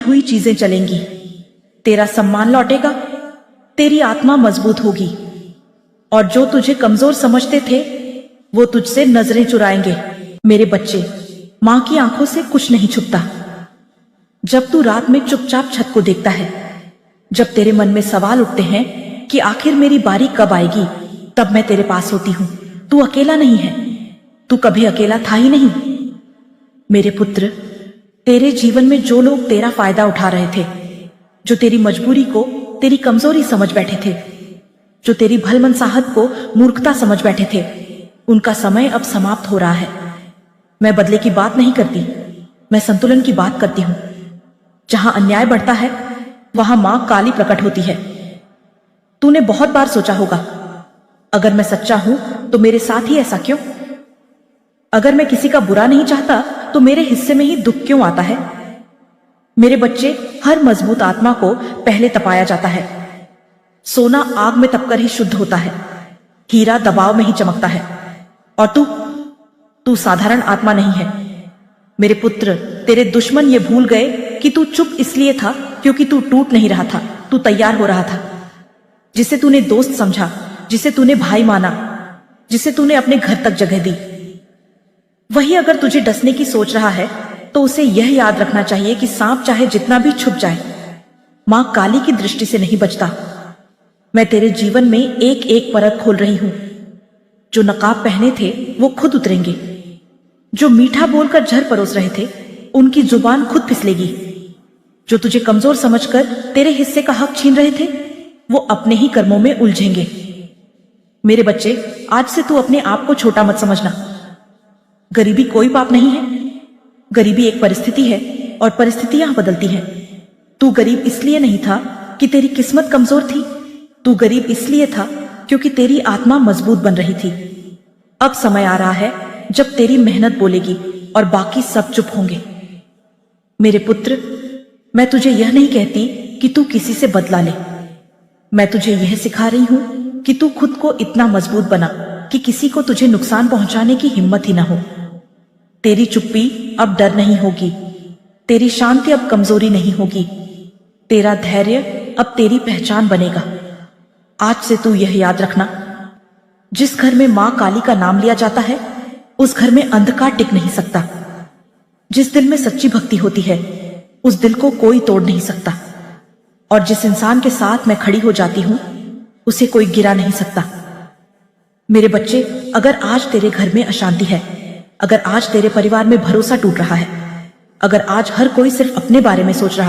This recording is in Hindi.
हुई चीजें चलेंगी, तेरा सम्मान लौटेगा, तेरी आत्मा मजबूत होगी, और जो तुझे कमजोर समझते थे वो तुझसे नजरें चुराएंगे। मेरे बच्चे, मां की आंखों से कुछ नहीं छुपता। जब तू रात में चुपचाप छत को देखता है, जब तेरे मन में सवाल उठते हैं कि आखिर मेरी बारी कब आएगी, तब मैं तेरे पास होती हूं। तू अकेला नहीं है, तू कभी अकेला था ही नहीं। मेरे पुत्र, तेरे जीवन में जो लोग तेरा फायदा उठा रहे थे, जो तेरी मजबूरी को तेरी कमजोरी समझ बैठे थे, जो तेरी भलमनसाहत को मूर्खता समझ बैठे थे, उनका समय अब समाप्त हो रहा है। मैं बदले की बात नहीं करती, मैं संतुलन की बात करती हूं। जहां अन्याय बढ़ता है वहां मां काली प्रकट होती है। तूने बहुत बार सोचा होगा, अगर मैं सच्चा हूं तो मेरे साथ ही ऐसा क्यों? अगर मैं किसी का बुरा नहीं चाहता तो मेरे हिस्से में ही दुख क्यों आता है? मेरे बच्चे, हर मजबूत आत्मा को पहले तपाया जाता है। सोना आग में तपकर ही शुद्ध होता है, हीरा दबाव में ही चमकता है। और तू साधारण आत्मा नहीं है। मेरे पुत्र, तेरे दुश्मन ये भूल गए कि तू चुप इसलिए था क्योंकि तू टूट नहीं रहा था, तू तैयार हो रहा था। जिसे तूने दोस्त समझा, जिसे तूने भाई माना, जिसे तूने अपने घर तक जगह दी, वही अगर तुझे डसने की सोच रहा है तो उसे यह याद रखना चाहिए कि सांप चाहे जितना भी छुप जाए, मां काली की दृष्टि से नहीं बचता। मैं तेरे जीवन में एक एक परत खोल रही हूं। जो नकाब पहने थे वो खुद उतरेंगे, जो मीठा बोलकर जहर परोस रहे थे उनकी जुबान खुद फिसलेगी, जो तुझे कमजोर समझकर तेरे हिस्से का हक छीन रहे थे वो अपने ही कर्मों में उलझेंगे। मेरे बच्चे, आज से तू अपने आप को छोटा मत समझना। गरीबी कोई पाप नहीं है, गरीबी एक परिस्थिति है और परिस्थितियां बदलती हैं। तू गरीब इसलिए नहीं था कि तेरी किस्मत कमजोर थी, तू गरीब इसलिए था क्योंकि तेरी आत्मा मजबूत बन रही थी। अब समय आ रहा है जब तेरी मेहनत बोलेगी और बाकी सब चुप होंगे। मेरे पुत्र, मैं तुझे यह नहीं कहती कि तू किसी से बदला ले, मैं तुझे यह सिखा रही हूं कि तू खुद को इतना मजबूत बना कि किसी को तुझे नुकसान पहुंचाने की हिम्मत ही ना हो। तेरी चुप्पी अब डर नहीं होगी, तेरी शांति अब कमजोरी नहीं होगी, तेरा धैर्य अब तेरी पहचान बनेगा। आज से तू यह याद रखना, जिस घर में मां काली का नाम लिया जाता है उस घर में अंधकार टिक नहीं सकता। जिस दिल में सच्ची भक्ति होती है उस दिल को कोई तोड़ नहीं सकता, और जिस इंसान के साथ मैं खड़ी हो जाती हूं उसे कोई गिरा नहीं सकता। मेरे बच्चे, अगर आज तेरे घर में अशांति है, अगर आज तेरे परिवार में भरोसा टूट रहा है, अगर आज हर कोई सिर्फ अपने बारे में सोच रहा है,